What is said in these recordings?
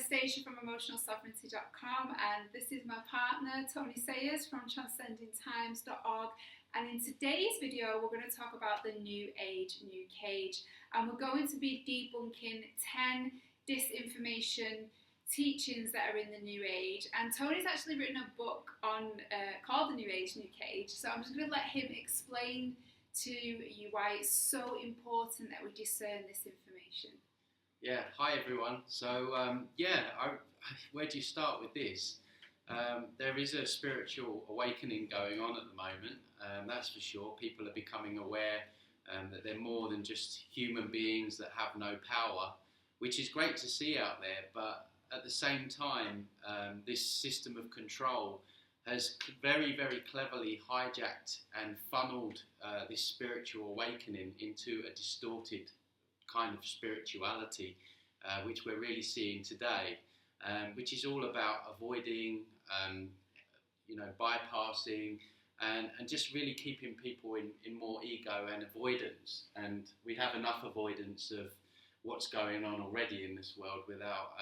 Anastasia from emotionalsovereignty.com, and this is my partner Tony Sayers from transcendingtimes.org. And in today's video we're going to talk about the New Age, New Cage, and we're going to be debunking 10 disinformation teachings that are in the New Age. And Tony's actually written a book on called The New Age, New Cage, so I'm just going to let him explain to you why it's so important that we discern this information. Yeah, hi everyone. So where do you start with this? There is a spiritual awakening going on at the moment, that's for sure. People are becoming aware that they're more than just human beings that have no power, which is great to see out there, but at the same time, this system of control has very, very cleverly hijacked and funneled this spiritual awakening into a distorted kind of spirituality, which we're really seeing today, which is all about avoiding, bypassing, and just really keeping people in more ego and avoidance. And we have enough avoidance of what's going on already in this world without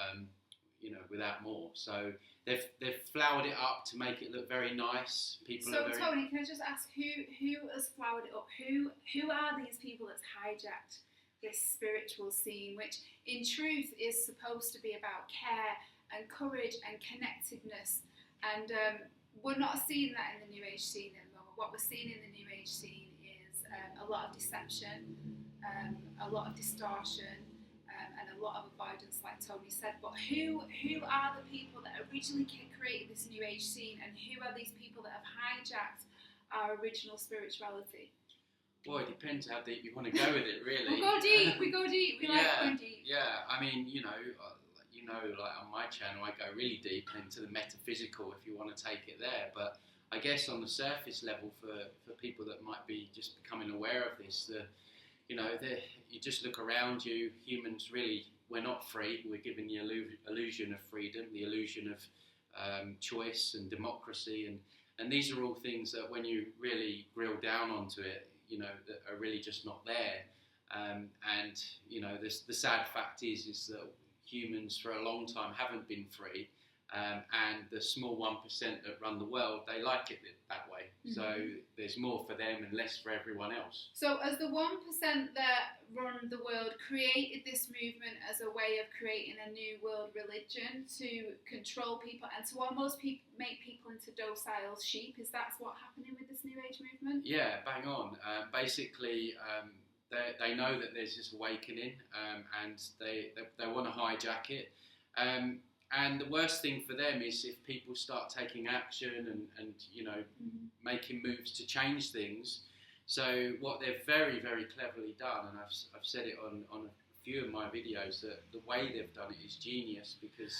more. So they've flowered it up to make it look very nice. Tony, can I just ask who has flowered it up? Who are these people that's hijacked this spiritual scene, which in truth is supposed to be about care and courage and connectedness? And we're not seeing that in the New Age scene at the moment. What we're seeing in the New Age scene is a lot of deception, a lot of distortion, and a lot of avoidance, like Tony said. But who are the people that originally created this New Age scene, and who are these people that have hijacked our original spirituality? Well, it depends how deep you want to go with it, really. We go deep. We like going deep. Yeah, I mean, like on my channel, I go really deep into the metaphysical if you want to take it there. But I guess on the surface level, for people that might be just becoming aware of this, you just look around you. Humans, really, we're not free. We're given the illusion of freedom, the illusion of choice and democracy, and these are all things that, when you really drill down onto it, that are really just not there. The sad fact is that humans for a long time haven't been free, and the small 1% that run the world, they like it that way. Mm-hmm. So there's more for them and less for everyone else. So as the 1% that run the world created this movement as a way of creating a new world religion to control people and to almost make people into docile sheep, is that what's happening with this New Age movement? Yeah, bang on. Basically, they know that there's this awakening, and they want to hijack it. And the worst thing for them is if people start taking action and making moves to change things. So what they've very, very cleverly done, and I've said it on a few of my videos, that the way they've done it is genius, because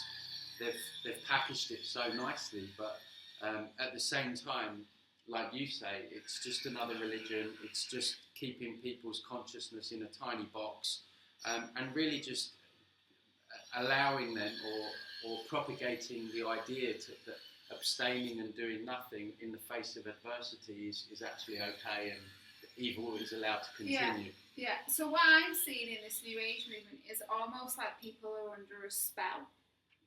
they've packaged it so nicely. But at the same time, like you say, it's just another religion. It's just keeping people's consciousness in a tiny box, and really just allowing them or propagating the idea that abstaining and doing nothing in the face of adversity is actually okay, and evil is allowed to continue. Yeah. So what I'm seeing in this New Age movement is almost like people are under a spell.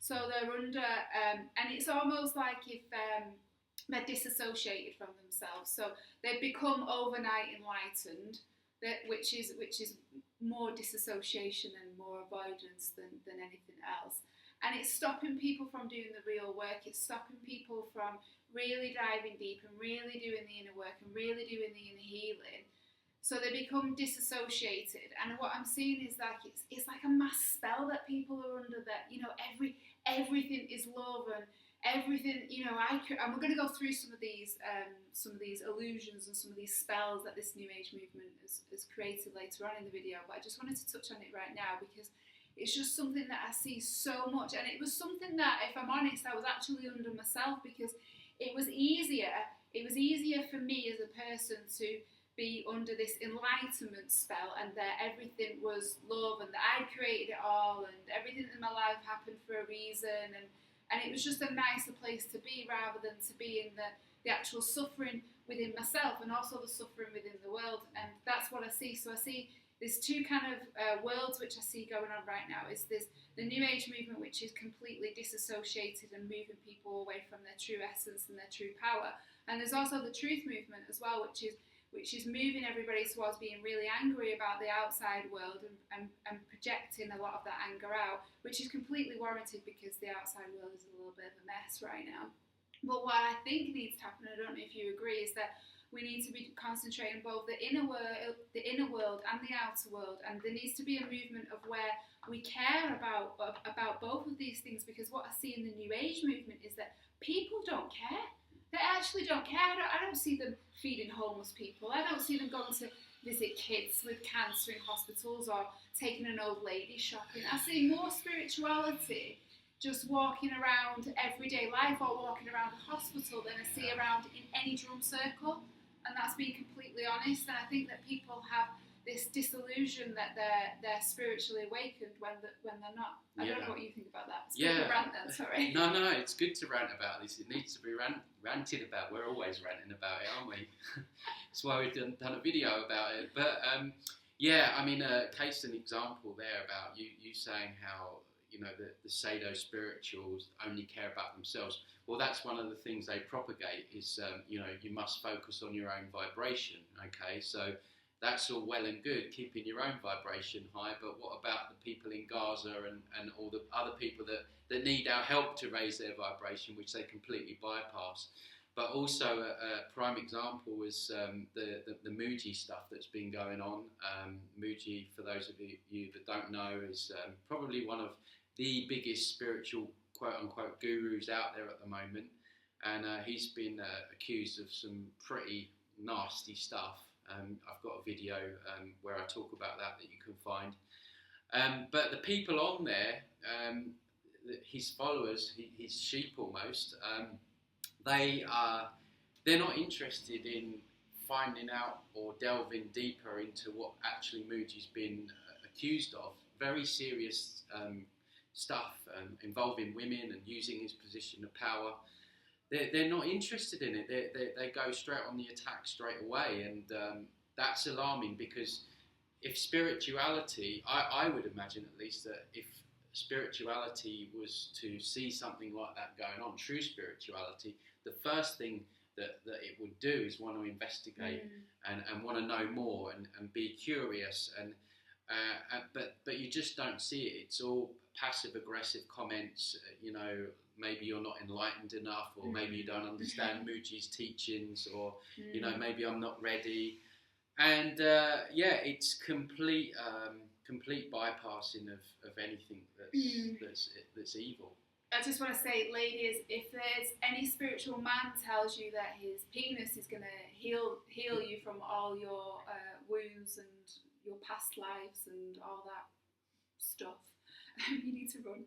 So they're under, and it's almost like if they're disassociated from themselves. So they've become overnight enlightened, which is more disassociation and more avoidance than anything else. And it's stopping people from doing the real work. It's stopping people from really diving deep and really doing the inner work and really doing the inner healing. So they become disassociated. And what I'm seeing is like it's like a mass spell that people are under. That everything is love, and everything and we're going to go through some of these illusions and some of these spells that this New Age movement has created later on in the video. But I just wanted to touch on it right now because it's just something that I see so much, and it was something that, if I'm honest, I was actually under myself, because it was easier for me as a person to be under this enlightenment spell, and that everything was love, and that I'd created it all, and everything in my life happened for a reason, and it was just a nicer place to be, rather than to be in the actual suffering within myself and also the suffering within the world. And that's what I see. So I see there's two kind of worlds which I see going on right now. Is there's the New Age movement, which is completely disassociated and moving people away from their true essence and their true power, and there's also the truth movement as well, which is moving everybody towards being really angry about the outside world and projecting a lot of that anger out, which is completely warranted because the outside world is a little bit of a mess right now. But what I think needs to happen, I don't know if you agree, is that we need to be concentrating both the inner world and the outer world, and there needs to be a movement of where we care about both of these things, because what I see in the New Age movement is that people don't care. They actually don't care. I don't see them feeding homeless people. I don't see them going to visit kids with cancer in hospitals or taking an old lady shopping. I see more spirituality just walking around everyday life or walking around a hospital than I see around in any drum circle. And that's being completely honest. And I think that people have this disillusion that they're spiritually awakened when they're not. I don't know what you think about that. It's a bit of a rant then, sorry. No, it's good to rant about this. It needs to be ranted about. We're always ranting about it, aren't we? That's why we've done a video about it. But I mean, a case and example there about you saying how, you know, the pseudo spirituals only care about themselves. Well, that's one of the things they propagate is, you know, you must focus on your own vibration. Okay, so that's all well and good, keeping your own vibration high, but what about the people in Gaza and all the other people that need our help to raise their vibration, which they completely bypass? But also a prime example was the Muji stuff that's been going on. Muji, for those of you that don't know, is probably one of the biggest spiritual quote-unquote gurus out there at the moment, and he's been accused of some pretty nasty stuff. I've got a video where I talk about that you can find. But the people on there, his followers, his sheep almost, they're not interested in finding out or delving deeper into what actually Muji's been accused of. Very serious stuff involving women and using his position of power. They're not interested in it. They go straight on the attack straight away, and that's alarming, because if spirituality, I would imagine at least that if spirituality was to see something like that going on, true spirituality, the first thing that it would do is want to investigate and want to know more and be curious, but you just don't see it. It's all passive aggressive comments, you know, maybe you're not enlightened enough, or maybe you don't understand Muji's teachings, or you know, maybe I'm not ready, and it's complete bypassing of anything that's evil. I just want to say, ladies, if there's any spiritual man tells you that his penis is going to heal you from all your wounds and your past lives and all that stuff, you need to run.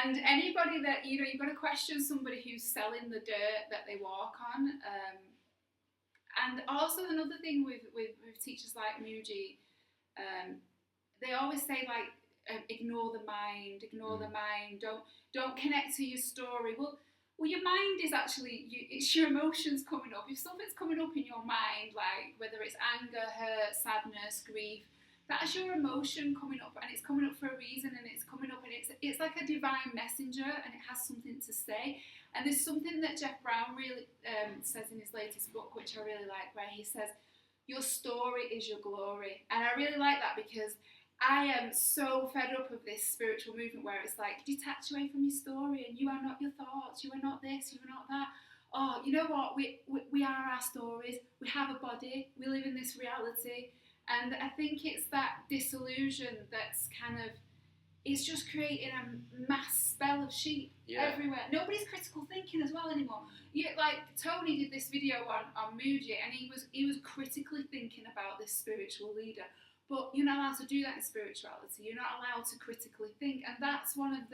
And anybody that, you know, you've got to question somebody who's selling the dirt that they walk on. And also another thing with teachers like Muji, they always say, like, ignore the mind, don't connect to your story. Well, your mind is actually, it's your emotions coming up. If something's coming up in your mind, like whether it's anger, hurt, sadness, grief, that's your emotion coming up, and it's coming up for a reason, and it's coming up, and it's like a divine messenger, and it has something to say. And there's something that Jeff Brown really says in his latest book, which I really like, where he says, your story is your glory. And I really like that, because I am so fed up of this spiritual movement where it's like, detach away from your story, and you are not your thoughts, you are not this, you are not that. Oh, you know what, we are our stories, we have a body, we live in this reality. And I think it's that disillusion that's kind of, it's just creating a mass spell of sheep everywhere. Nobody's critical thinking as well anymore. Like Tony did this video on Muji, and he was critically thinking about this spiritual leader. But you're not allowed to do that in spirituality. You're not allowed to critically think, and that's one of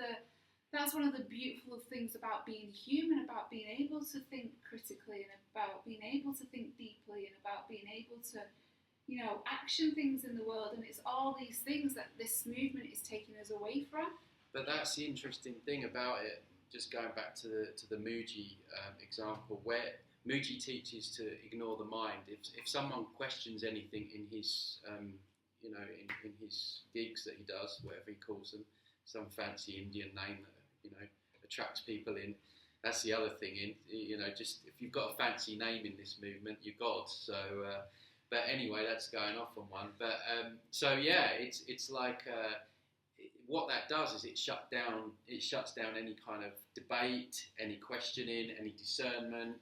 the beautiful things about being human, about being able to think critically, and about being able to think deeply, and about being able to, you know, action things in the world. And it's all these things that this movement is taking us away from. But that's the interesting thing about it. Just going back to the Muji example, where Muji teaches to ignore the mind. If someone questions anything in his you know, in his gigs that he does, whatever he calls them, some fancy Indian name that, you know, attracts people in. That's the other thing. You know, just if you've got a fancy name in this movement, you're God. So, but anyway, that's going off on one. But so yeah, it's like what that does is it shuts down any kind of debate, any questioning, any discernment,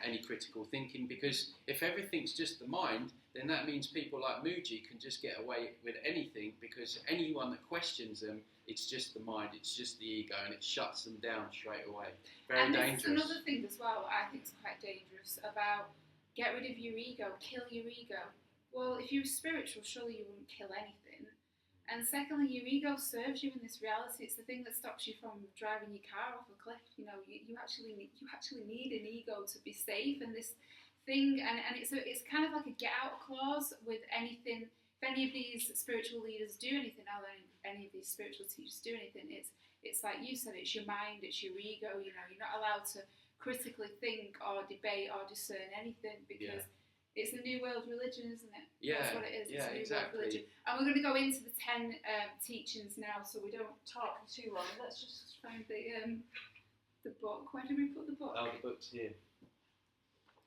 any critical thinking. Because if everything's just the mind, then that means people like Muji can just get away with anything, because anyone that questions them, it's just the mind, it's just the ego, and it shuts them down straight away. Very dangerous. And another thing as well, I think is quite dangerous about get rid of your ego, kill your ego. Well, if you were spiritual, surely you wouldn't kill anything. And secondly, your ego serves you in this reality. It's the thing that stops you from driving your car off a cliff. You know, you actually need an ego to be safe. And this thing, and it's kind of like a get out clause with anything. If any of these spiritual leaders do anything, or any of these spiritual teachers do anything, it's like you said, it's your mind, it's your ego. You know, you're not allowed to critically think or debate or discern anything, because it's a New World religion, isn't it? Yeah, that's what it is. It's a New exactly. World religion. And we're going to go into the 10 teachings now, so we don't talk for too long. Let's just find the book. Where did we put the book? Oh, the book's here.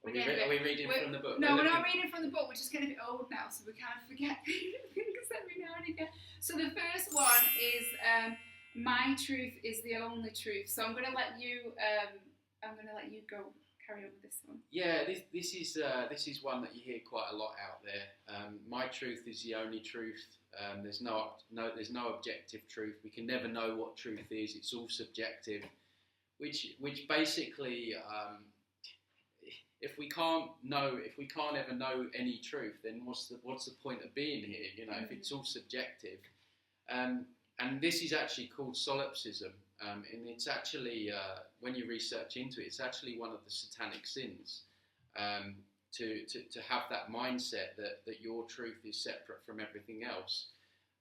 Are we reading from the book? No, we're not reading from the book. We're just getting a bit old now, so we kind of forget things every now and again. So the first one is my truth is the only truth. So I'm going to let you. Go carry on with this one. Yeah, this is one that you hear quite a lot out there. My truth is the only truth. There's no objective truth. We can never know what truth is. It's all subjective. Which basically. If we can't ever know any truth, then what's the point of being here? You know, if it's all subjective, and this is actually called solipsism, and it's actually when you research into it, it's actually one of the satanic sins, to have that mindset that your truth is separate from everything else,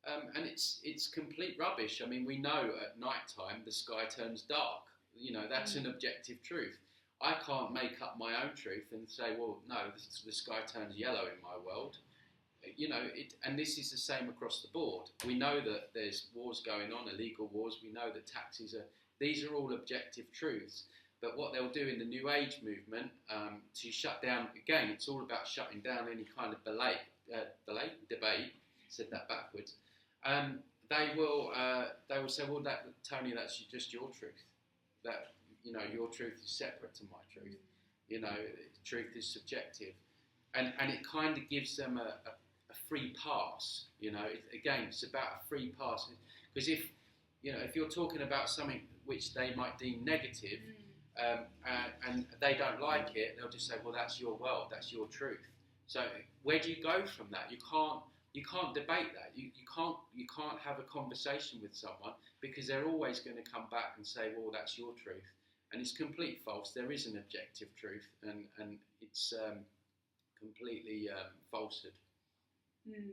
and it's complete rubbish. I mean, we know at night time the sky turns dark. You know, that's an objective truth. I can't make up my own truth and say, well, no, the sky turns yellow in my world. You know, and this is the same across the board. We know that there's wars going on, illegal wars. We know that taxes these are all objective truths. But what they'll do in the New Age movement to shut down, again, it's all about shutting down any kind of debate, said that backwards. They will say, well, Tony, that's just your truth. That, you know, your truth is separate to my truth. You know, truth is subjective, and it kind of gives them a free pass. You know, it's about a free pass, because if you're talking about something which they might deem negative, and they don't like it, they'll just say, well, that's your world, that's your truth. So where do you go from that? You can't debate that. You can't have a conversation with someone, because they're always going to come back and say, well, that's your truth. And it's complete false. There is an objective truth, and it's completely falsehood. I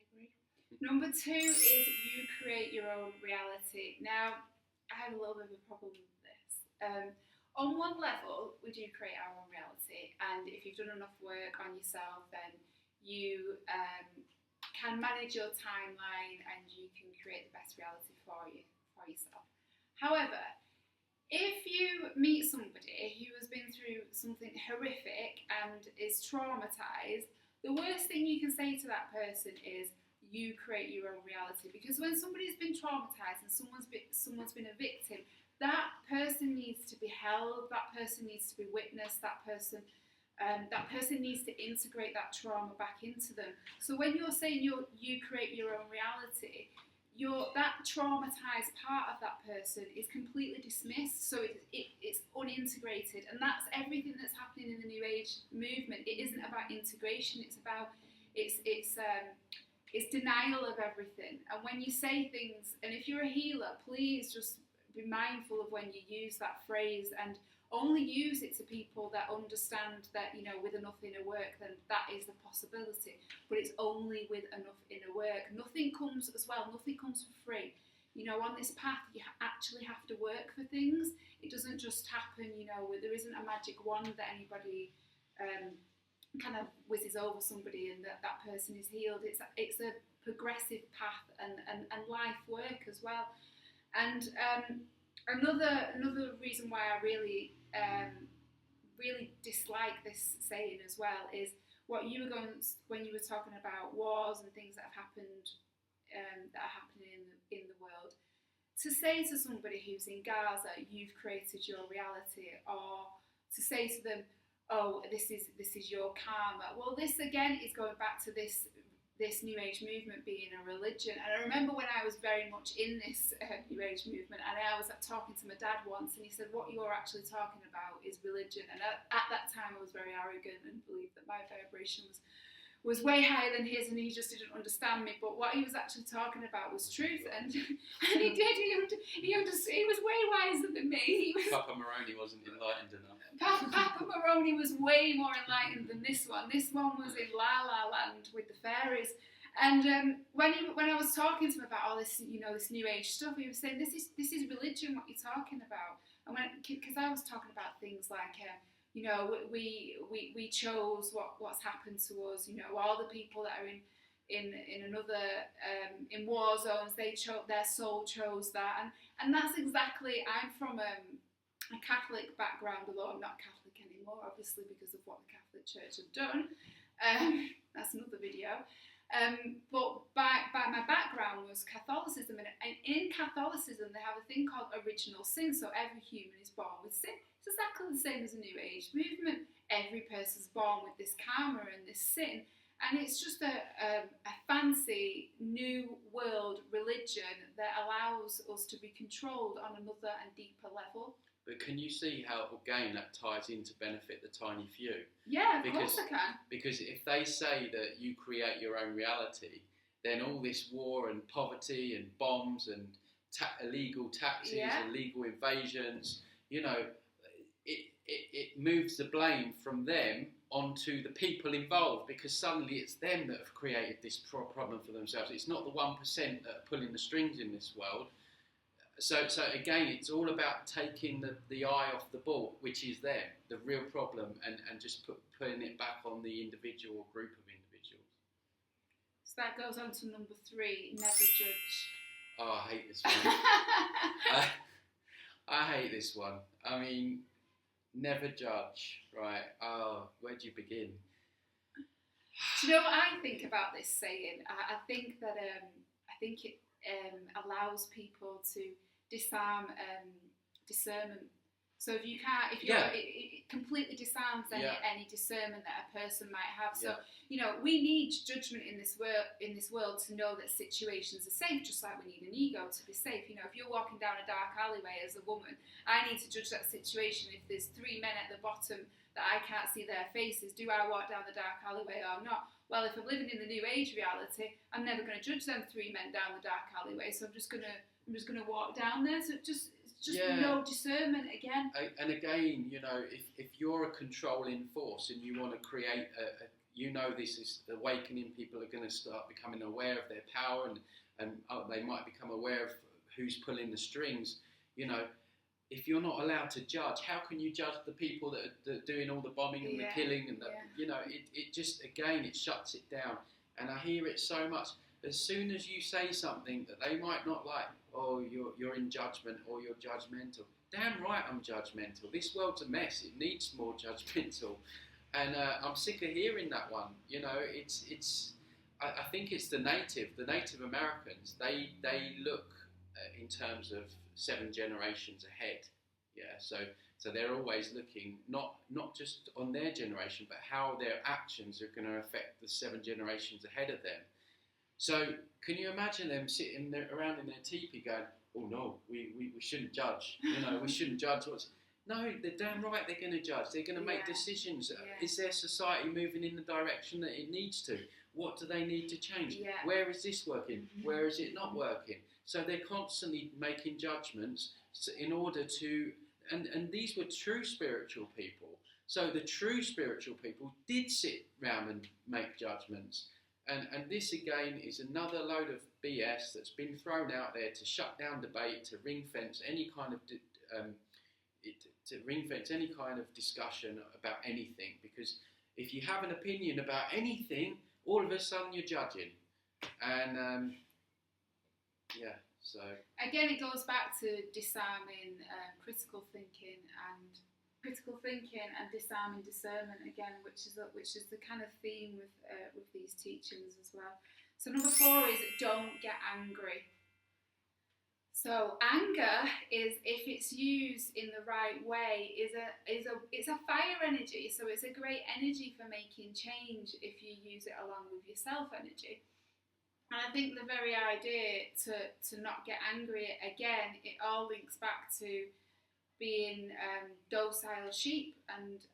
agree. Number 2 is you create your own reality. Now, I have a little bit of a problem with this. On one level, we do create our own reality, and if you've done enough work on yourself, then you can manage your timeline and you can create the best reality for yourself. However, if you meet somebody who has been through something horrific and is traumatized, the worst thing you can say to that person is, you create your own reality. Because when somebody's been traumatized and someone's been a victim, that person needs to be held, that person needs to be witnessed, that person needs to integrate that trauma back into them. So when you're saying you create your own reality, that traumatized part of that person is completely dismissed, so it's unintegrated, and that's everything that's happening in the New Age movement. It isn't about integration; it's denial of everything. And when you say things, and if you're a healer, please just be mindful of when you use that phrase, and only use it to people that understand that, you know, with enough inner work, then that is the possibility. But it's only with enough inner work. Nothing comes for free. You know, on this path, you actually have to work for things. It doesn't just happen, you know, there isn't a magic wand that anybody kind of whizzes over somebody and that person is healed. It's a progressive path and life work as well. And another reason why I really dislike this saying as well is what you were when you were talking about wars and things that have happened that are happening in the world. To say to somebody who's in Gaza, you've created your reality, or to say to them, oh, this is your karma. Well, this again is going back to this New Age movement being a religion. And I remember when I was very much in this New Age movement, and I was talking to my dad once, and he said, what you're actually talking about is religion. And at that time I was very arrogant and believed that my vibration was way higher than his, and he just didn't understand me. But what he was actually talking about was truth, and he did. He was way wiser than me. Papa Moroni wasn't enlightened enough. Papa Moroni was way more enlightened than this one. This one was in La La Land with the fairies. And when I was talking to him about all this, this New Age stuff, he was saying, this is religion. What you're talking about? And because I was talking about things like. We chose what's happened to us. All the people that are in another in war zones, their soul chose that, and that's exactly. I'm from a Catholic background, although I'm not Catholic anymore, obviously because of what the Catholic Church have done. That's another video. But my background was Catholicism, and in Catholicism they have a thing called original sin. So every human is born with sin. It's exactly the same as a New Age movement. Every person's born with this karma and this sin, and it's just a fancy new world religion that allows us to be controlled on another and deeper level. But can you see how, again, that ties in to benefit the tiny few? Yeah, of course I can. Because if they say that you create your own reality, then all this war and poverty and bombs and illegal taxes, illegal invasions, it moves the blame from them onto the people involved, because suddenly it's them that have created this problem for themselves. It's not the 1% that are pulling the strings in this world. So again, it's all about taking the eye off the ball, which is them, the real problem, and just putting it back on the individual or group of individuals. So that goes on to number 3, never judge. Oh, I hate this one. I hate this one. I mean, never judge, right? Oh, where do you begin? Do you know what I think about this saying? I think that it allows people to disarm discernment. So if it completely disarms any discernment that a person might have. So we need judgment in this world to know that situations are safe, just like we need an ego to be safe. If you're walking down a dark alleyway as a woman, I need to judge that situation. If there's 3 men at the bottom that I can't see their faces, do I walk down the dark alleyway or not? Well, if I'm living in the New Age reality, I'm never going to judge them 3 men down the dark alleyway. So I'm just gonna walk down there. So it's just no discernment again. And again, if you're a controlling force and you want to create this is awakening, people are going to start becoming aware of their power, and they might become aware of who's pulling the strings. If you're not allowed to judge, how can you judge the people that are doing all the bombing and the killing and it just, again, it shuts it down. And I hear it so much. As soon as you say something that they might not like, oh, you're in judgment, or you're judgmental. Damn right I'm judgmental. This world's a mess. It needs more judgmental. And I'm sick of hearing that one. I think it's the Native Americans. They look in terms of 7 generations ahead. Yeah, so they're always looking not just on their generation, but how their actions are going to affect the 7 generations ahead of them. So can you imagine them sitting there around in their teepee going, oh no, we shouldn't judge. We shouldn't judge what's... No, they're damn right they're going to judge. They're going to make decisions. Yeah. Is their society moving in the direction that it needs to? What do they need to change? Yeah. Where is this working? Mm-hmm. Where is it not working? So they're constantly making judgments in order to... And these were true spiritual people. So the true spiritual people did sit round and make judgments. And this, again, is another load of BS that's been thrown out there to shut down debate, to ring-fence any kind of discussion about anything, because If you have an opinion about anything, all of a sudden you're judging. And so again, it goes back to disarming critical thinking and disarming discernment again, which is the kind of theme with these teachings as well. So number 4 is don't get angry. So anger is, if it's used in the right way, it's a fire energy. So it's a great energy for making change if you use it along with your self energy. And I think the very idea to not get angry, again, it all links back to being docile sheep and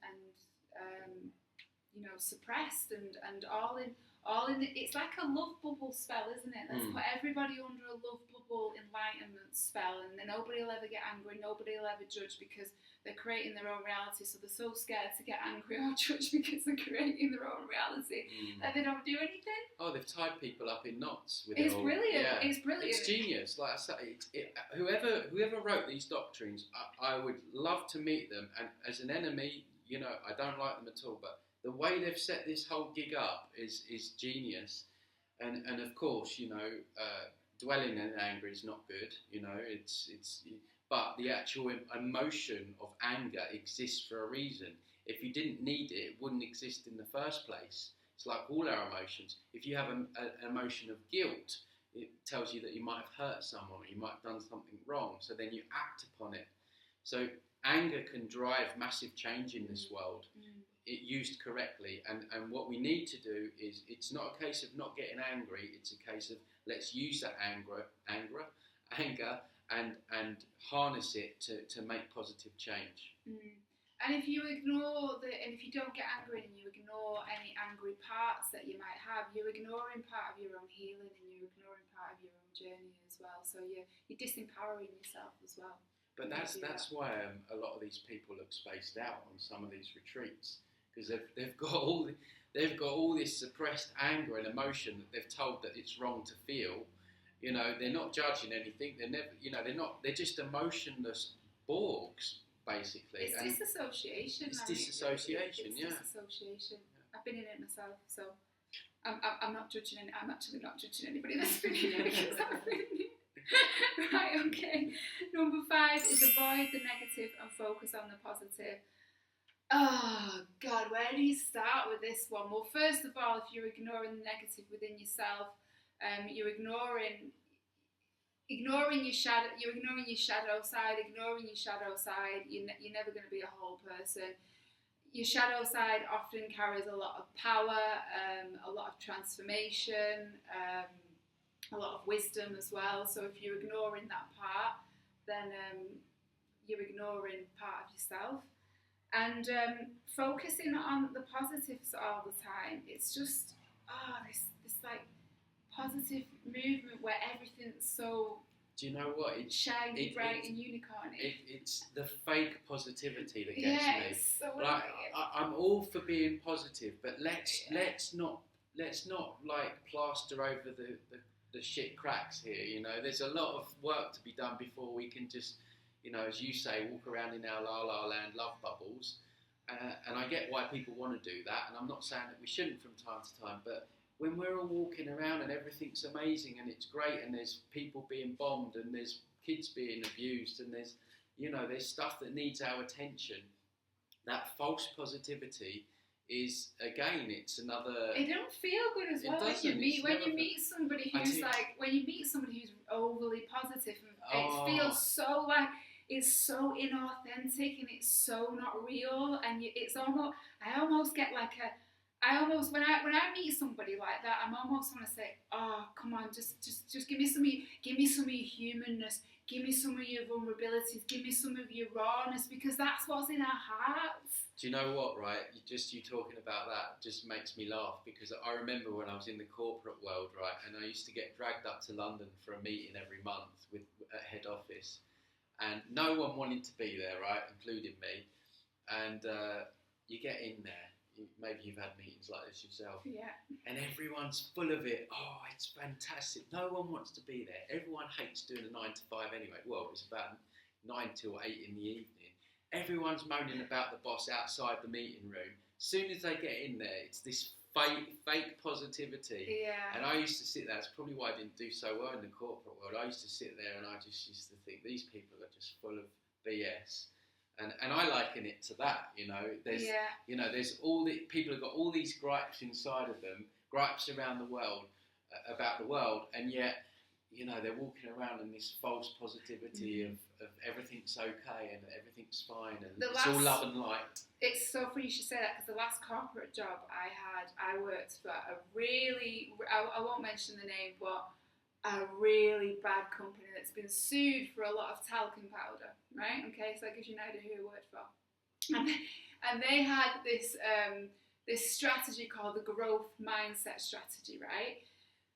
suppressed and all in it's like a love bubble spell, isn't it? Let's put everybody under a love bubble enlightenment spell, and then nobody will ever get angry, nobody will ever judge, because they're creating their own reality. So they're so scared to get angry or judge because they're creating their own reality that they don't do anything. Oh, they've tied people up in knots with it's it all. Brilliant. Yeah. It's brilliant. It's genius. Like I say, whoever wrote these doctrines, I would love to meet them. And as an enemy, I don't like them at all. But the way they've set this whole gig up is genius. And of course, dwelling in anger is not good. But the actual emotion of anger exists for a reason. If you didn't need it, it wouldn't exist in the first place. It's like all our emotions. If you have an emotion of guilt, it tells you that you might have hurt someone, or you might have done something wrong, so then you act upon it. So anger can drive massive change in this world, it used correctly. And what we need to do is, it's not a case of not getting angry, it's a case of let's use that anger and harness it to make positive change. And if you if you don't get angry and you ignore any angry parts that you might have, you're ignoring part of your own healing, and you're ignoring part of your own journey as well. So you're disempowering yourself as well. But that's why a lot of these people look spaced out on some of these retreats, because they've got all this suppressed anger and emotion that they've told that it's wrong to feel. They're not judging anything. They're just emotionless Borgs, basically. It's disassociation. It's disassociation, yeah. Disassociation. I've been in it myself, so I'm not judging. I'm actually not judging anybody that's been in it, because I've been in it. Right, okay. Number 5 is avoid the negative and focus on the positive. Oh God, where do you start with this one? Well, first of all, if you're ignoring the negative within yourself, you're ignoring your shadow. You're ignoring your shadow side. Ignoring your shadow side, you're never going to be a whole person. Your shadow side often carries a lot of power, a lot of transformation, a lot of wisdom as well. So if you're ignoring that part, then you're ignoring part of yourself. And focusing on the positives all the time. It's just this like positive movement where everything's so. Do you know what? It's shiny, bright, and unicorny. It's the fake positivity that gets me. It's so like I'm all for being positive, but let's not like plaster over the shit cracks here. There's a lot of work to be done before we can just, as you say, walk around in our la la land love bubbles. And I get why people want to do that, and I'm not saying that we shouldn't from time to time, but when we're all walking around and everything's amazing and it's great, and there's people being bombed and there's kids being abused and there's stuff that needs our attention, that false positivity is, again, it's another. It don't feel good as well when you meet somebody who's overly positive, and it feels so like it's so inauthentic and it's so not real, and it's almost. I almost get like a. When I meet somebody like that, I'm almost want to say, oh, come on, just give me some of your humanness, give me some of your vulnerabilities, give me some of your rawness, because that's what's in our hearts. Do you know what, right? You talking about that just makes me laugh, because I remember when I was in the corporate world, right, and I used to get dragged up to London for a meeting every month at head office, and no one wanted to be there, right, including me, and you get in there. Maybe you've had meetings like this yourself. Yeah. And everyone's full of it. Oh, it's fantastic. No one wants to be there. Everyone hates doing a 9 to 5 anyway. Well, it's about 9 till 8 in the evening. Everyone's moaning about the boss outside the meeting room. as soon as they get in there, it's this fake positivity. Yeah. And I used to sit there. That's probably why I didn't do so well in the corporate world. I used to sit there and I just used to think these people are just full of BS. And I liken it to that, you know. There's, you know, there's all the people have got all these gripes inside of them, gripes around the world about the world, and yet, you know, they're walking around in this false positivity of everything's okay and everything's fine and it's all love and light. It's so funny you should say that, because the last corporate job I worked for a really, I won't mention the name, but a really bad company that's been sued for a lot of talcum powder, right? Okay, so that gives you an idea who I worked for. And they had this strategy called the growth mindset strategy, right?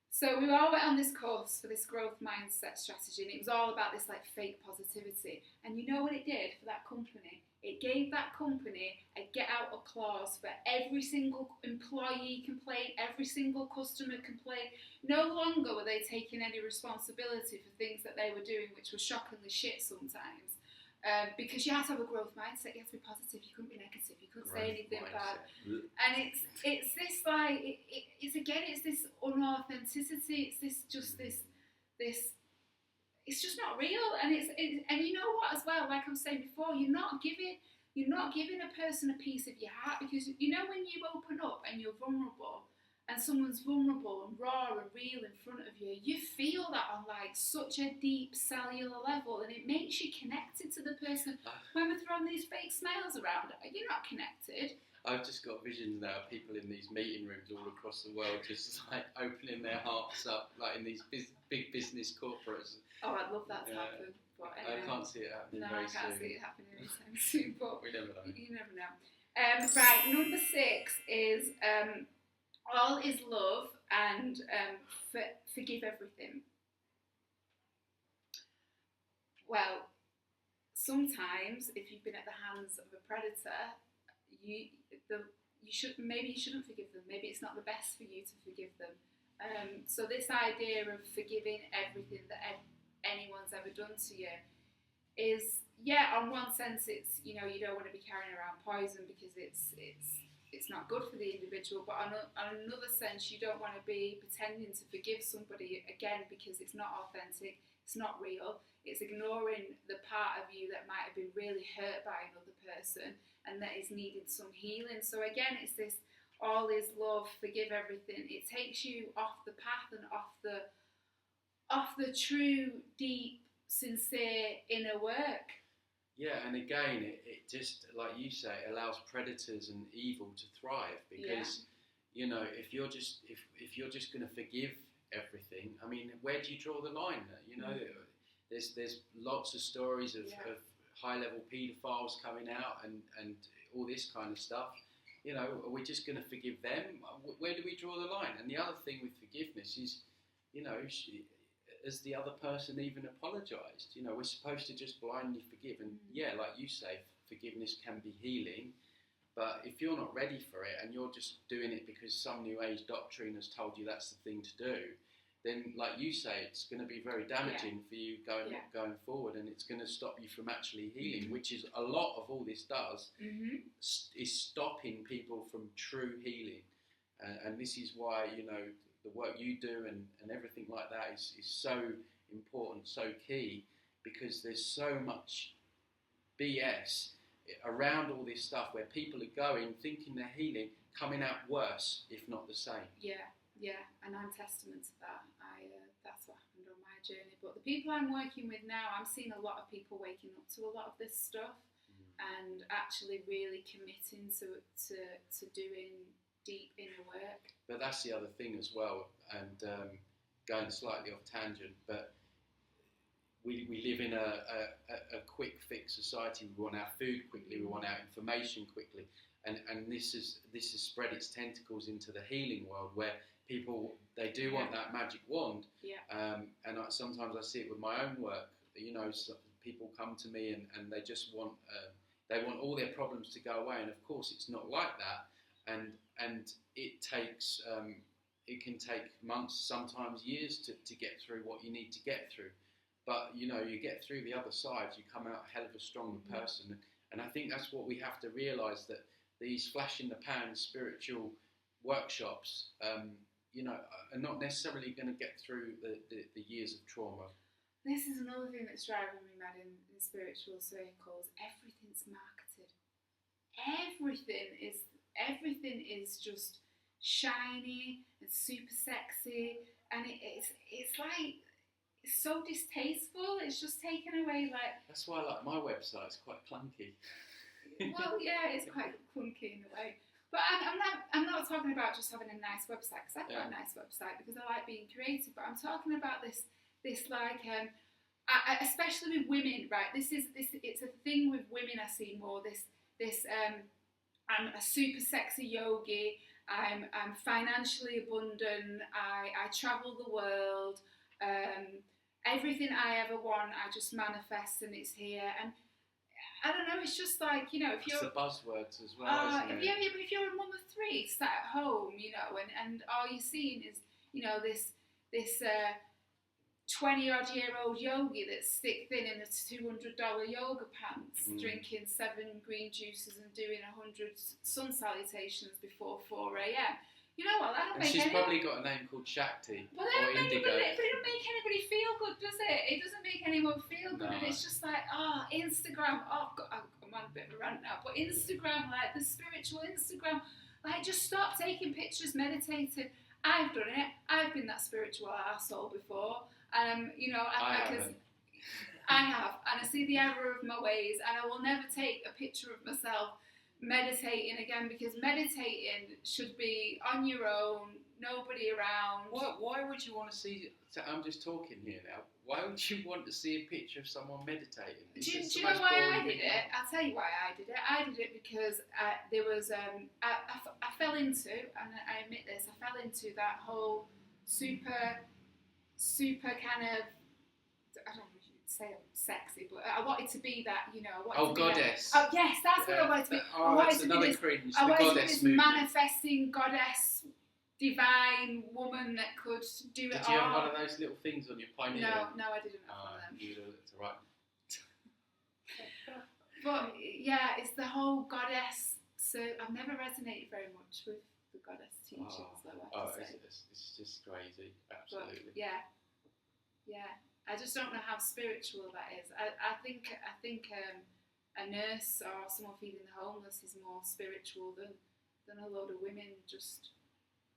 So we all went on this course for this growth mindset strategy, and it was all about this like fake positivity. And you know what it did for that company? It gave that company a get out of clause for every single employee complaint, every single customer complaint. No longer were they taking any responsibility for things that they were doing, which were shockingly shit sometimes. Because you had to have a growth mindset, you had to be positive, you couldn't be negative, you couldn't say anything bad. And it's this like, it's this unauthenticity, it's this it's just not real, and and you know what as well, like I was saying before, you're not giving a person a piece of your heart, because you know when you open up and you're vulnerable, and someone's vulnerable and raw and real in front of you, you feel that on like such a deep cellular level, and it makes you connected to the person. When we're throwing these fake smiles around, you're not connected. I've just got visions now of people in these meeting rooms all across the world, just like opening their hearts up, like in these big business corporates. Oh, I'd love that to happen. But I can't see it happening very soon. No, I can't see it happening anytime soon, but we never know. You never know. Right, number 6 is all is love and forgive everything. Well, sometimes if you've been at the hands of a predator, you shouldn't forgive them. Maybe it's not the best for you to forgive them. So this idea of forgiving everything that anyone's ever done to you is, on one sense it's, you know, you don't want to be carrying around poison because it's not good for the individual, but on another sense you don't want to be pretending to forgive somebody again, because it's not authentic, it's not real, it's ignoring the part of you that might have been really hurt by another person and that is needing some healing. So again, it's this all is love, forgive everything. It takes you off the path and off the true, deep, sincere inner work. Yeah, and again, it just, like you say, it allows predators and evil to thrive, because you know, if you're just going to forgive everything, I mean, where do you draw the line? You know, there's lots of stories of high-level paedophiles coming out and all this kind of stuff. You know, are we just going to forgive them? Where do we draw the line? And the other thing with forgiveness is, you know, has the other person even apologised? You know, we're supposed to just blindly forgive. And like you say, forgiveness can be healing. But if you're not ready for it and you're just doing it because some New Age doctrine has told you that's the thing to do, then, like you say, it's going to be very damaging for you going forward, and it's going to stop you from actually healing, which is a lot of all this does, is stopping people from true healing. And this is why, you know, the work you do and everything like that is so important, so key, because there's so much BS around all this stuff where people are going, thinking they're healing, coming out worse, if not the same. Yeah, and I'm testament to that. That's what happened on my journey. But the people I'm working with now, I'm seeing a lot of people waking up to a lot of this stuff and actually really committing to doing deep inner work. But that's the other thing as well, and going slightly off tangent, but we live in a quick fix society. We want our food quickly, we want our information quickly, and this has spread its tentacles into the healing world, where people, they do want that magic wand. And sometimes I see it with my own work. You know, people come to me and they just want they want all their problems to go away, and of course it's not like that. And it takes it can take months, sometimes years to get through what you need to get through. But you know, you get through the other side, you come out a hell of a stronger person. And I think that's what we have to realise, that these flash in the pan spiritual workshops, you know, are not necessarily going to get through the years of trauma. This is another thing that's driving me mad in spiritual circles. Everything's marketed. Everything is just shiny and super sexy, and it's like, it's so distasteful. It's just taken away, like. That's why, like, my website's quite clunky. Well, yeah, it's quite clunky in a way. But I'm not talking about just having a nice website, because I've got a nice website because I like being creative. But I'm talking about this like, especially with women, right? It's a thing with women I see more. I'm a super sexy yogi. I'm financially abundant. I travel the world. Everything I ever want, I just manifest, and it's here. And I don't know. It's just like, you know, if you're the buzzwords as well. Isn't it? If you're a mum of three sat at home, you know, and all you're seeing is, you know, this 20-odd-year-old yogi that's stick thin in a $200 yoga pants, drinking 7 green juices and doing 100 sun salutations before 4 a.m. You know what? That don't make she's probably got a name called Shakti or Indigo. But it don't make anybody feel good, does it? It doesn't make anyone feel good, and it's just like, Instagram. I'm on a bit of a rant now, but Instagram, like the spiritual Instagram, like, just stop taking pictures, meditating. I've done it. I've been that spiritual arsehole before. You know, I have, and I see the error of my ways, and I will never take a picture of myself meditating again, because meditating should be on your own, nobody around. Why would you want to see? I'm just talking here now. Why would you want to see a picture of someone meditating? Do you know why I did it? I'll tell you why I did it. I did it because there was I fell into, and I admit this, I fell into that whole super kind of, I don't know if you'd say I'm sexy, but I wanted to be that, you know. Goddess. Yes, that's what I wanted to be. That's another cringe. I wanted to be this manifesting goddess, divine woman that could do it all. Did you have one of those little things on your pioneer? No, I didn't have one of them. That's right. But yeah, it's the whole goddess. So I've never resonated very much with the goddess teachings, it's just crazy. Absolutely. But yeah. I just don't know how spiritual that is. I think a nurse or someone feeding the homeless is more spiritual than a load of women just.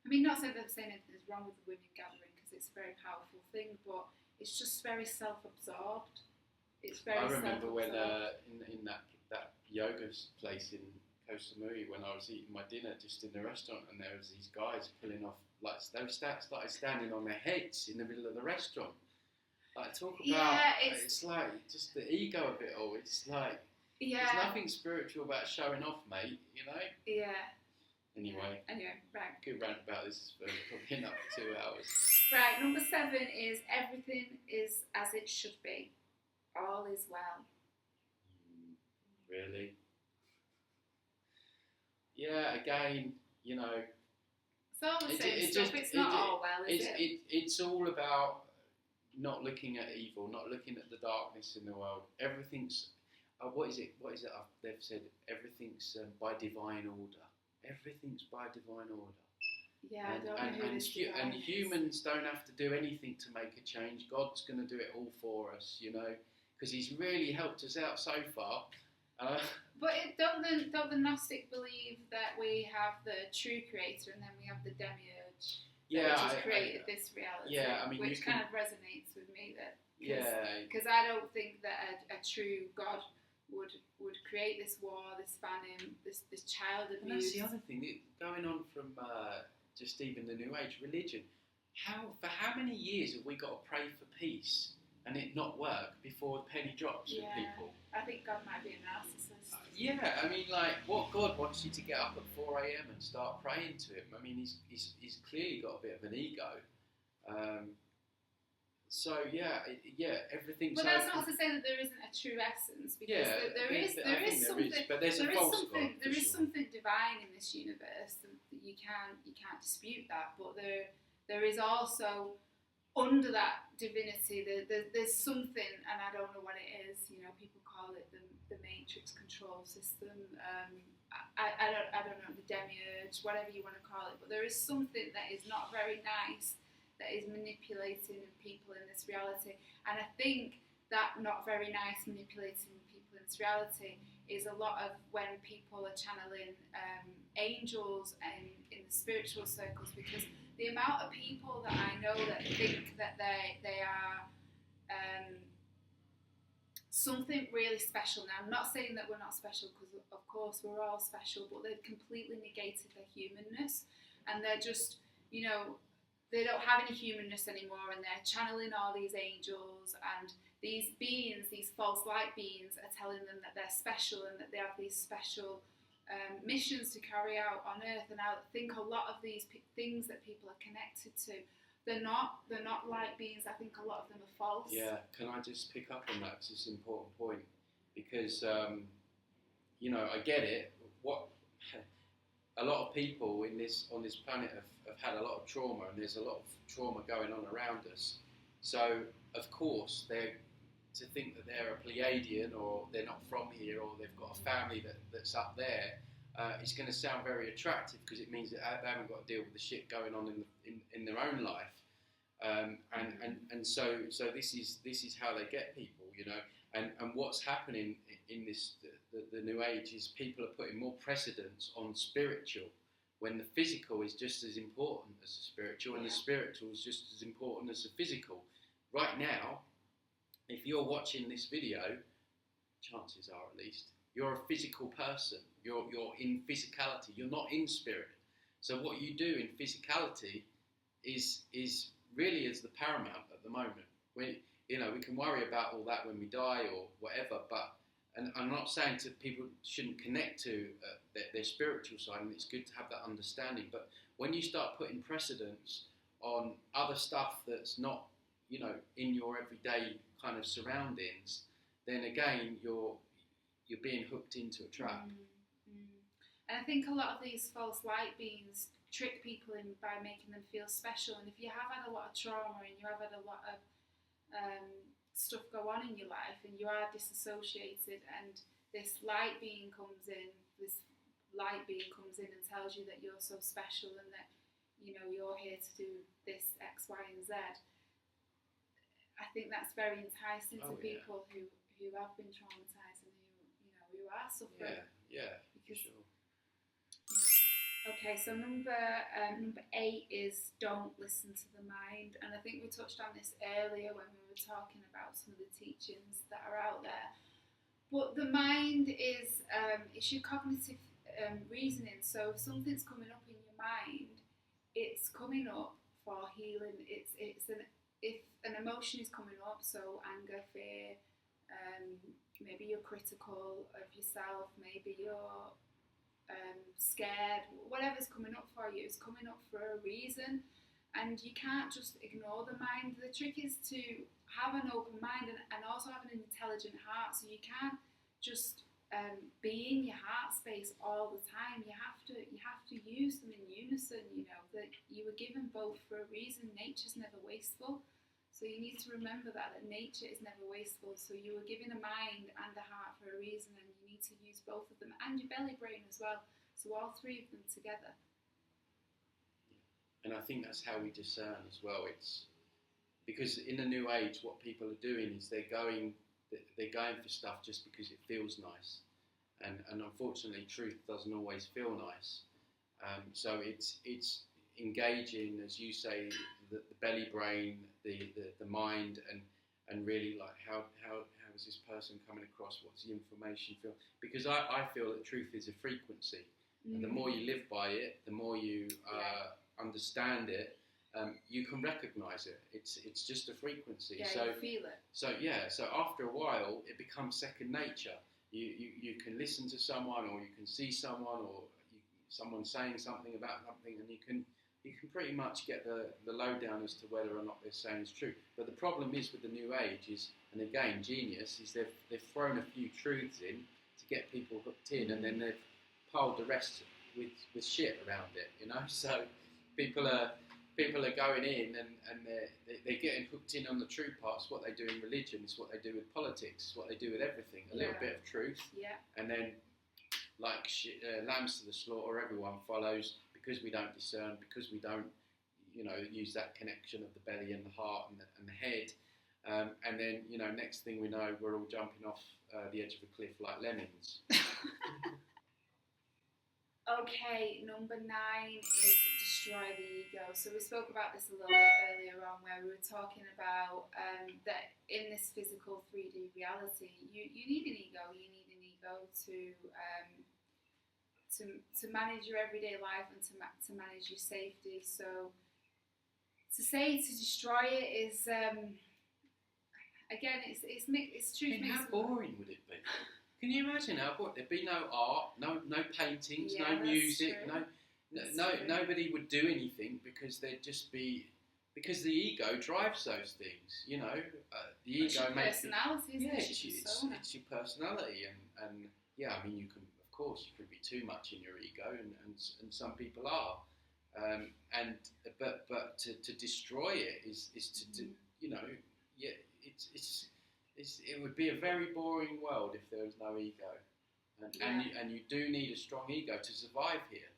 I mean, not saying anything is wrong with the women gathering, because it's a very powerful thing, but it's just very self-absorbed. It's very. I remember when in that yoga place in Koh Samui, when I was eating my dinner just in the restaurant, and there was these guys pulling off, like, they started standing on their heads in the middle of the restaurant. Like, talk about, it's like just the ego of it all. It's like, there's nothing spiritual about showing off, mate, you know? Yeah. Anyway, right. Good rant about this for probably another 2 hours. Right, number 7 is everything is as it should be. All is well. Really? Yeah, again, you know. It's all the same stuff. It's not all well, is it? It's all about not looking at evil, not looking at the darkness in the world. Everything's, what is it? They've said everything's by divine order. Everything's by divine order. Yeah, I don't know who this divine and is. humans don't have to do anything to make a change. God's going to do it all for us, you know, because He's really helped us out so far. But don't the Gnostic believe that we have the true creator and then we have the demiurge? Yeah, which has created this reality. Yeah, I mean, which kind of resonates with me, that because yeah, I don't think that a true God would create this war, this famine, this child abuse. And that's the other thing, going on from just even the New Age religion. For how many years have we got to pray for peace and it not work before the penny drops with people? I think God might be a narcissist. I mean, like, what God wants you to get up at 4 a.m. and start praying to Him. I mean, he's clearly got a bit of an ego. Everything's. But that's not to say that there isn't a true essence, because there is something. But there's a false God. There is something divine in this universe that you can't dispute that. But there is also under that divinity, there's something, and I don't know what it is. You know, people call it the matrix control system. I don't know, the demiurge, whatever you want to call it. But there is something that is not very nice, that is manipulating people in this reality. And I think that not very nice manipulating people in this reality is a lot of when people are channeling angels and in the spiritual circles, because the amount of people that I know that think that they are something really special. Now, I'm not saying that we're not special, because of course we're all special, but they've completely negated their humanness, and they're just, you know, they don't have any humanness anymore, and they're channeling all these angels, and these beings, these false light beings, are telling them that they're special and that they have these special missions to carry out on earth. And I think a lot of these things that people are connected to, they're not light beings. I think a lot of them are false. Yeah, can I just pick up on that? 'Cause it's an important point, because you know, I get it. What a lot of people on this planet have had a lot of trauma, and there's a lot of trauma going on around us. So of course to think that they're a Pleiadian, or they're not from here, or they've got a family that's up there, it's going to sound very attractive, because it means that they haven't got to deal with the shit going on in their own life, and so this is how they get people, you know. And what's happening in this the New Age is people are putting more precedence on spiritual, when the physical is just as important as the spiritual, and the spiritual is just as important as the physical. Right now, if you're watching this video, chances are at least, you're a physical person. You're in physicality. You're not in spirit. So what you do in physicality is really is the paramount at the moment. We can worry about all that when we die or whatever, but, and I'm not saying that people shouldn't connect to their spiritual side, and it's good to have that understanding, but when you start putting precedence on other stuff that's not, you know, in your everyday kind of surroundings, then again you're being hooked into a trap. And I think a lot of these false light beings trick people in by making them feel special. And if you have had a lot of trauma, and you have had a lot of stuff go on in your life, and you are disassociated, and this light being comes in and tells you that you're so special, and that, you know, you're here to do this X, Y, and Z. I think that's very enticing to people who have been traumatized, and who are suffering. Yeah, because, sure. Okay, so number 8 is don't listen to the mind, and I think we touched on this earlier when we were talking about some of the teachings that are out there. But the mind is it's your cognitive reasoning. So if something's coming up in your mind, it's coming up for healing. If an emotion is coming up, so anger, fear, maybe you're critical of yourself, maybe you're scared, whatever's coming up for you is coming up for a reason, and you can't just ignore the mind. The trick is to have an open mind and also have an intelligent heart, so you can't just be in your heart space all the time. You have to use them in unison. You know that you were given both for a reason. Nature's never wasteful, so you need to remember that nature is never wasteful. So you were given a mind and a heart for a reason, and you need to use both of them, and your belly brain as well. So all three of them together. And I think that's how we discern as well. It's because in the New Age, what people are doing is they're going for stuff just because it feels nice, and unfortunately, truth doesn't always feel nice. So it's engaging, as you say, the belly brain, the mind, and really like how is this person coming across? What's the information feel? Because I feel that truth is a frequency, and the more you live by it, the more you understand it. You can recognise it. It's just a frequency. Yeah, so you feel it. So after a while, it becomes second nature. You can listen to someone, or you can see someone, or someone saying something about something, and you can pretty much get the lowdown as to whether or not they're saying is true. But the problem is with the New Age is, and again, genius is they've thrown a few truths in to get people hooked in, and then they've piled the rest with shit around it. You know, so people are people are going in and they're getting hooked in on the true parts. What they do in religion is what they do with politics. It's what they do with everything. A little bit of truth, and then like lambs to the slaughter. Everyone follows because we don't discern, because we don't, use that connection of the belly and the heart and the head. And then, next thing we know, we're all jumping off the edge of a cliff like lemmings. Okay, number 9 is destroy the ego. So we spoke about this a little bit earlier on, where we were talking about that in this physical 3D reality, you need an ego. You need an ego to manage your everyday life and to manage your safety. So to say to destroy it is again, it's true. How boring would it be? Can you imagine how boring? There'd be no art, no paintings, no music, nobody would do anything because there'd just be, because the ego drives those things. The ego makes personality. It's your personality, and yeah, I mean, you can, of course, you could be too much in your ego, and some people are, but to destroy it is to it would be a very boring world if there was no ego, and you do need a strong ego to survive here.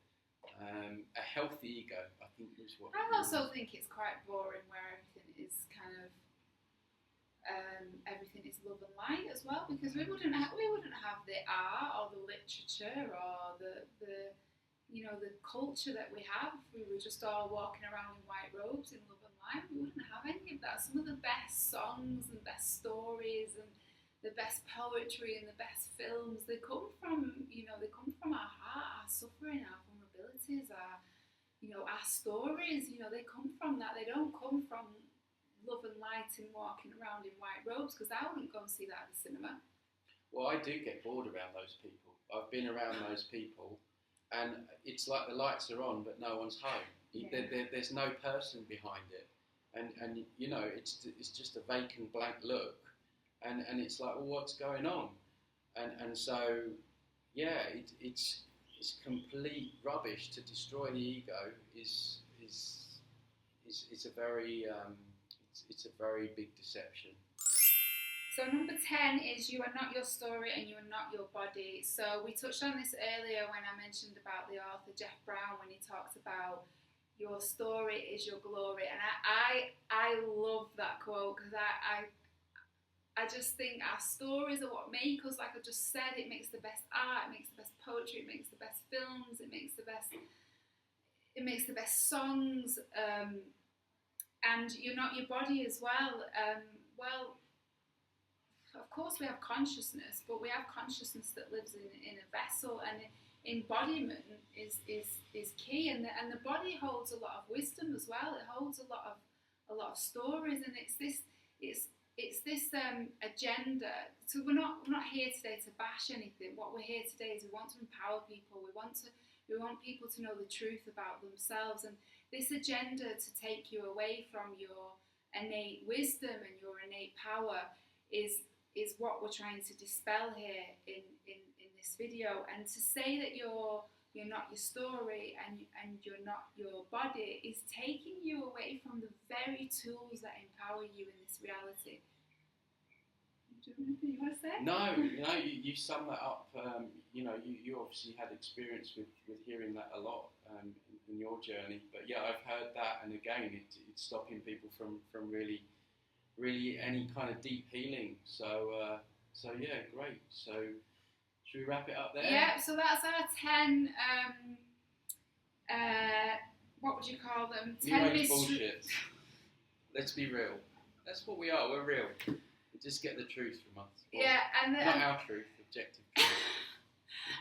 A healthy ego, I think, is what. I also think it's quite boring where everything is kind of everything is love and light as well, because we wouldn't have the art or the literature or the culture that we have. We were just all walking around in white robes in love and light. We wouldn't have any of that. Some of the best songs and best stories and the best poetry and the best films, they come from our heart, our suffering, our vulnerabilities, our stories. They come from that. They don't come from love and light and walking around in white robes, because I wouldn't go and see that at the cinema. Well, I do get bored around those people. I've been around those people, and it's like the lights are on, but no one's home. There's no person behind it, and it's just a vacant, blank look, and it's like, well, what's going on? And so, yeah, it's complete rubbish. To destroy the ego is a very it's a very big deception. So number 10 is you are not your story and you are not your body. So we touched on this earlier when I mentioned about the author Jeff Brown, when he talks about your story is your glory, and I love that quote, because I just think our stories are what make us. Like I just said, it makes the best art, it makes the best poetry, it makes the best films, it makes the best songs, and you're not your body as well. Well, of course we have consciousness, but we have consciousness that lives in a vessel, and embodiment is key, and the body holds a lot of wisdom as well. It holds a lot of stories, and it's this agenda. So we're not here today to bash anything. What we're here today is we want to empower people. We want people to know the truth about themselves, and this agenda to take you away from your innate wisdom and your innate power is what we're trying to dispel here in this video. And to say that you're not your story and you're not your body is taking you away from the very tools that empower you in this reality. Do you have anything you want to say? No, you sum that up. You obviously had experience with hearing that a lot in your journey. But yeah, I've heard that, and again, it's stopping people from really any kind of deep healing. So yeah, great. So should we wrap it up there? Yeah. So that's our 10. What would you call them? 10 mysteries. Bullshit. Let's be real. That's what we are. We're real. Just get the truth from us. Yeah, and not our truth, objective truth.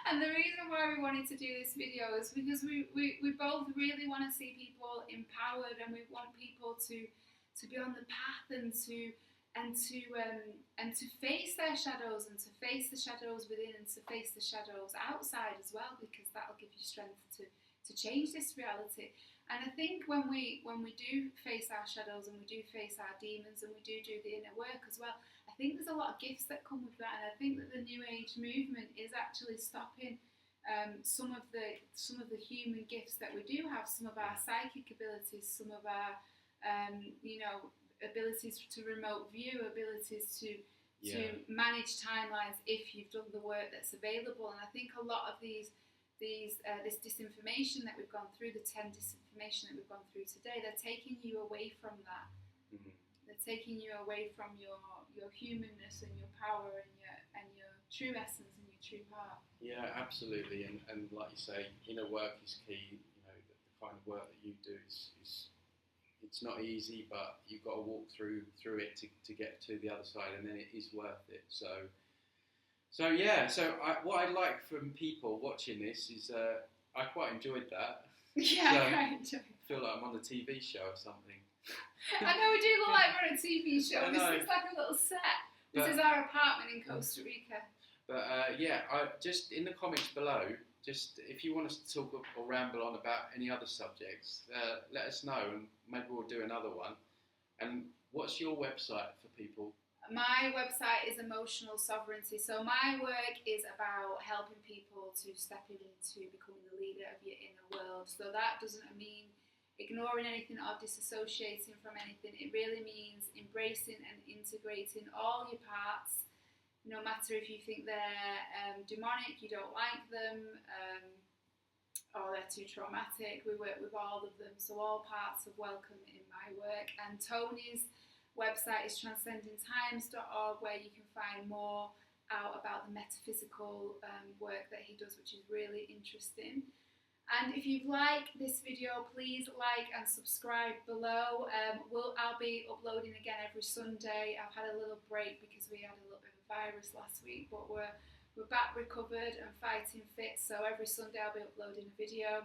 And the reason why we wanted to do this video is because we both really want to see people empowered, and we want people to be on the path and to face their shadows, and to face the shadows within, and to face the shadows outside as well, because that'll give you strength to change this reality. And I think when we do face our shadows, and we do face our demons, and we do the inner work as well, I think there's a lot of gifts that come with that. And I think that the New Age movement is actually stopping some of the human gifts that we do have, some of our psychic abilities, some of our abilities to remote view, abilities to manage timelines if you've done the work that's available. And I think a lot of this disinformation that we've gone through, the 10 disinformation that we've gone through today, they're taking you away from that. Mm-hmm. They're taking you away from your humanness and your power and your true essence and your true heart. Yeah, absolutely. And like you say, inner work is key. The kind of work that you do is it's not easy, but you've got to walk through it to get to the other side, and then it is worth it. So what I'd like from people watching this is I quite enjoyed that. Yeah, I quite enjoyed it. I feel like I'm on a TV show or something. I know, we do look like we're on a TV show. This is like a little set. This is our apartment in Costa Rica. But I just in the comments below, just if you want us to talk or ramble on about any other subjects, let us know, and maybe we'll do another one. And what's your website for people? My website is Emotional Sovereignty. So my work is about helping people to step into becoming the leader of your inner world. So that doesn't mean ignoring anything or disassociating from anything. It really means embracing and integrating all your parts. No matter if you think they're demonic, you don't like them, or they're too traumatic, we work with all of them. So all parts are welcome in my work. And Tony's website is transcendingtimes.org, where you can find more out about the metaphysical work that he does, which is really interesting. And if you've liked this video, please like and subscribe below. I'll be uploading again every Sunday. I've had a little break because we had a little bit of a virus last week, but we're back recovered and fighting fit. So every Sunday I'll be uploading a video.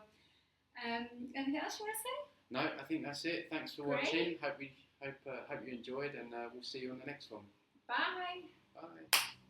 Anything else you want to say? No, I think that's it. Thanks for watching. Hope you enjoyed, and we'll see you on the next one. Bye. Bye.